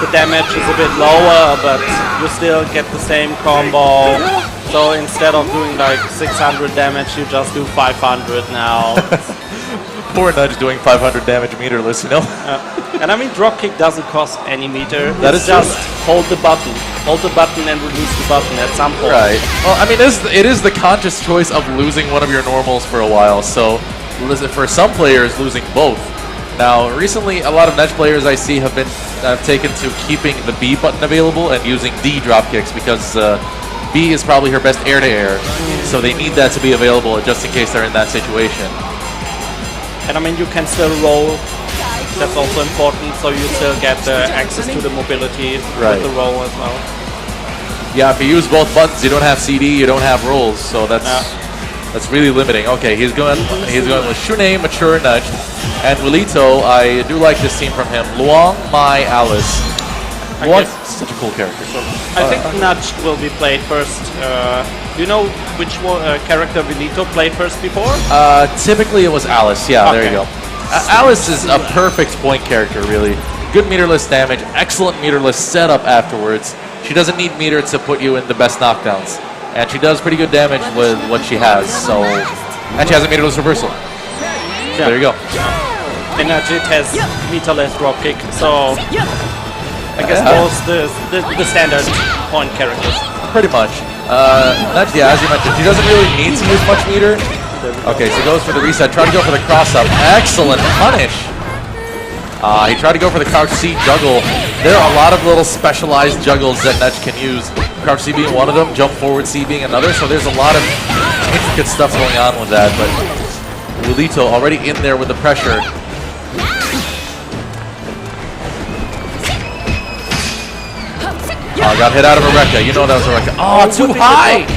the damage is a bit lower, but you still get the same combo. So instead of doing like 600 damage, you just do 500 now. Poor Nudge doing 500 damage meterless, you know? And I mean, dropkick doesn't cost any meter. That it's is just hold the button. Hold the button and release the button at some point. Right. Well, I mean, it is the conscious choice of losing one of your normals for a while. So for some players, losing both. Now, recently, a lot of Nudge players I see have taken to keeping the B button available and using D dropkicks because B is probably her best air-to-air. So they need that to be available just in case they're in that situation. And I mean, you can still roll. That's also important, so you still get access to the mobility with the roll as well. Yeah, if you use both buttons, you don't have CD, you don't have rolls, so that's really limiting. Okay, he's going with Shunei, Mature, Nudge, and Willito. I do like this team from him. Luong, Mai, Alice. Luong, such a cool character. I think Nudge will be played first. Do you know which character Willito played first before? Typically it was Alice. Yeah, there you go. Alice is a perfect point character, really. Good meterless damage, excellent meterless setup afterwards. She doesn't need meter to put you in the best knockdowns. And she does pretty good damage with what she has, so... And she has a meterless reversal. So there you go. And Najit has meterless dropkick, so... I guess most the standard point characters. Pretty much. Nudge, yeah, as you mentioned, she doesn't really need to use much meter. Okay, so goes for the reset. Try to go for the cross-up. Excellent punish. He tried to go for the crouch C juggle. There are a lot of little specialized juggles that Nudge can use. Crouch C being one of them, jump forward C being another. So there's a lot of intricate stuff going on with that. But Willito already in there with the pressure. Oh, got hit out of a Rekka. You know that was a Rekka. Oh, too high!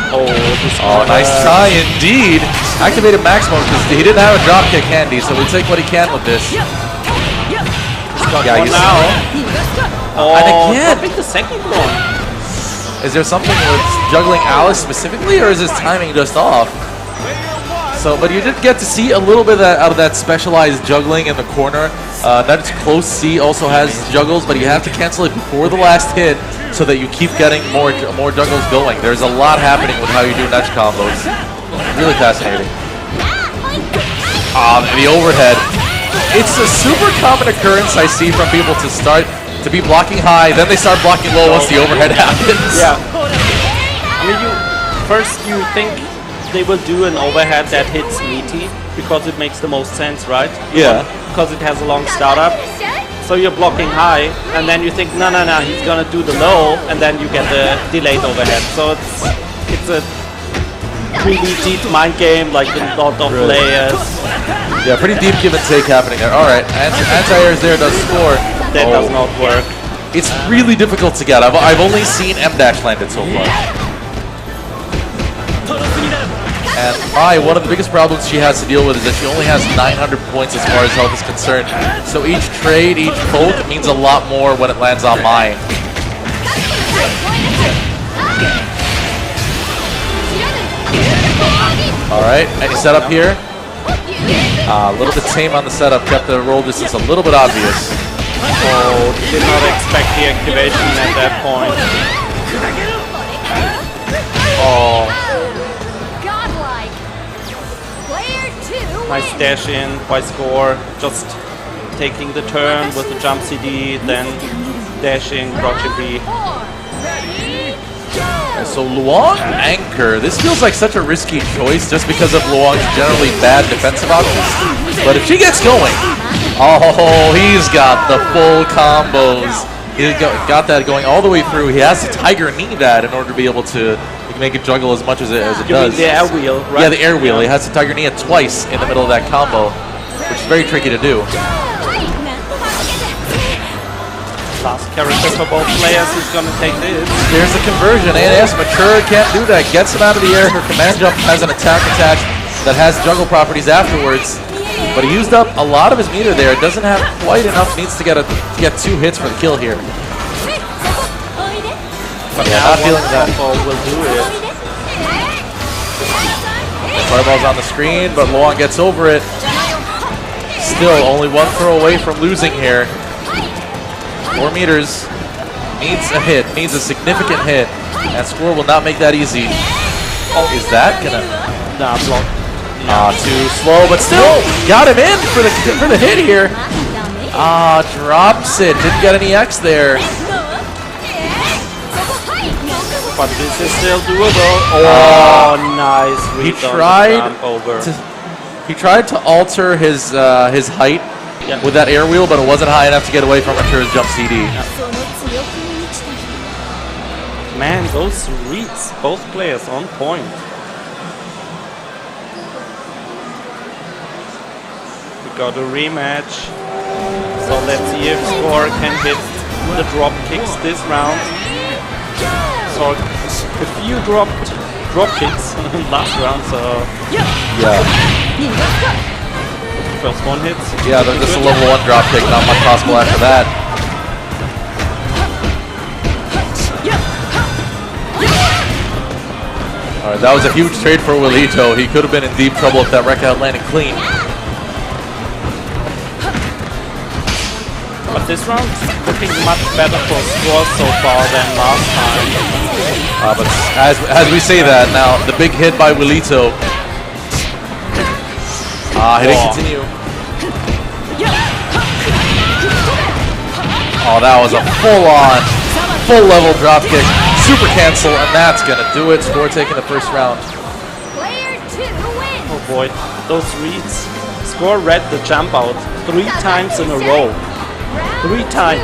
Oh, nice try indeed. Activated max mode because he didn't have a dropkick handy, so we take what he can with this. Yeah, you now. And again, I think the second one. Is there something with juggling Alice specifically, or is his timing just off? So, but you did get to see a little bit out of that specialized juggling in the corner. That's close C also has juggles, but you have to cancel it before the last hit so that you keep getting more juggles going. There's a lot happening with how you do Nudge combos. Really fascinating. The overhead. It's a super common occurrence I see from people to be blocking high, then they start blocking low once the overhead happens. Yeah. I mean, first you think they will do an overhead that hits meaty because it makes the most sense, right? Yeah. Because it has a long startup. So you're blocking high, and then you think, no, he's gonna do the low, and then you get the delayed overhead. So it's a really deep mind game, like a lot of layers. Yeah, pretty deep give and take happening there. All right, anti-air is there, does score. That does not work. It's really difficult to get. I've only seen M-dash landed so far. And one of the biggest problems she has to deal with is that she only has 900 points as far as health is concerned. So each trade, each poke means a lot more when it lands on Mai. Alright, any setup here? A little bit tame on the setup, kept the roll distance a little bit obvious. Oh, did not expect the activation at that point. Oh. Nice dash in, by score, just taking the turn with the jump CD, then dashing, crouching B. So Luong Anchor, this feels like such a risky choice just because of Luong's generally bad defensive options. But if she gets going, oh, he's got the full combos. He got that going all the way through. He has to Tiger Knee that in order to be able to make it juggle as much as it does. The air wheel, right? Yeah, the air wheel. He has to Tiger Knee it twice in the middle of that combo, which is very tricky to do. Last character for both players who's gonna take this. There's the conversion. ANS Mature can't do that. Gets him out of the air. Her command jump has an attack attached that has juggle properties afterwards. But he used up a lot of his meter there. It doesn't have quite enough. Needs to get 2 hits for the kill here. But yeah, not feeling that. Will do it. Fireball's on the screen, but Luong gets over it. still only one throw away from losing here. 4 meters. Needs a hit, needs a significant hit. And Score will not make that easy. Oh, is that gonna... Nah, block. Too slow, but still got him in for the hit here. Drops it. Didn't get any X there. But this is still doable. Oh, nice. He tried to alter his height with that air wheel, but it wasn't high enough to get away from Arturo's jump CD. Man, those reads, both players on point. We got a rematch. So let's see if Score can hit the drop kicks this round. So a few drop kicks last round, so Yeah. first one hits. Yeah, there's just a level 1 drop kick, not much possible after that. Alright, that was a huge trade for Willito. He could have been in deep trouble if that wreck out landed clean. But this round's looking much better for Score so far than last time. But as we say that, now the big hit by Willito. He didn't continue. Oh, that was a full level drop kick. Super cancel, and that's gonna do it. Score taking the first round. Oh boy, those reads. Score read the jump out 3 times in a row. 3 times.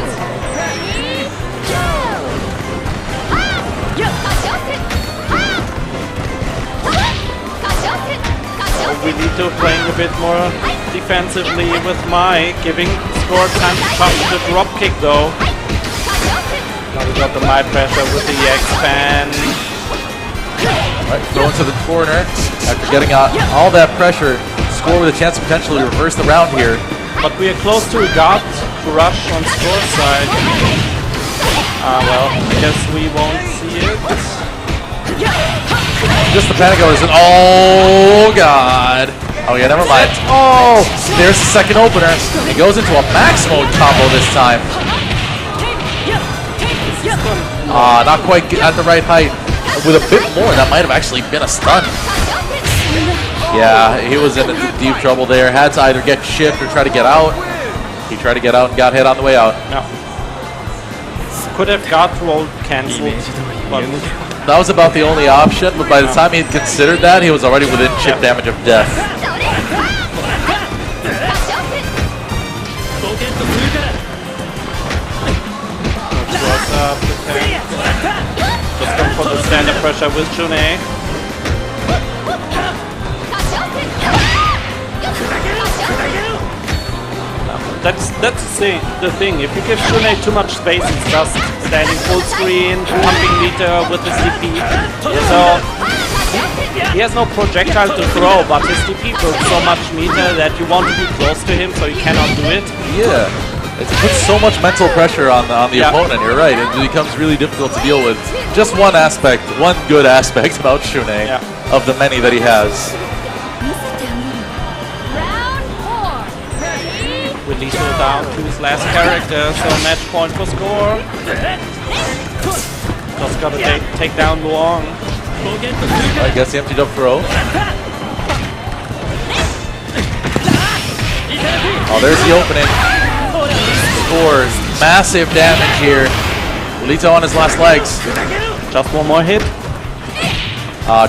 Willito playing a bit more defensively with Mai, giving Score time to pump the drop kick though. Now we got the Mai pressure with the X-Fan. Alright, throw into the corner. After getting all that pressure, Score with a chance to potentially reverse the round here. But we are close to a guard rush on Score's side. Well, I guess we won't see it. Just the panic hours and oh god. Oh yeah, never mind. Oh, there's the second opener. It goes into a max mode combo this time. Not quite at the right height. With a bit more, that might have actually been a stun. Yeah, he was in deep trouble there. Had to either get shipped or try to get out. He tried to get out and got hit on the way out. No. Could have guard roll cancelled. That was about the only option, but by the time he had considered that, he was already within chip damage of death. Just going for the standard pressure with June. That's the thing. If you give June too much space, it's just standing full screen, pumping meter with his DP. So he has no projectile to throw, but his DP builds so much meter that you want to be close to him, so you cannot do it. Yeah, it puts so much mental pressure on the opponent. You're right. It becomes really difficult to deal with. Just one good aspect about June of the many that he has. Willito down to his last character, so match point for Score. Just gotta take down Luong. I guess the empty jump throw. Oh, there's the opening. Scores massive damage here. Willito on his last legs. Just one more hit.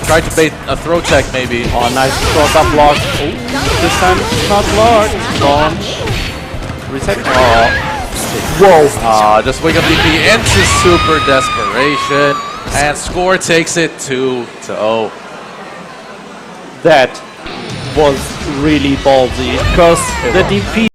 Tried to bait a throw tech maybe. Oh, nice cross up block. Oh, this time it's not blocked. Launch. Reset. Oh. Whoa. Just wake up DP into super desperation. And Score takes it 2-0. That was really ballsy because the DP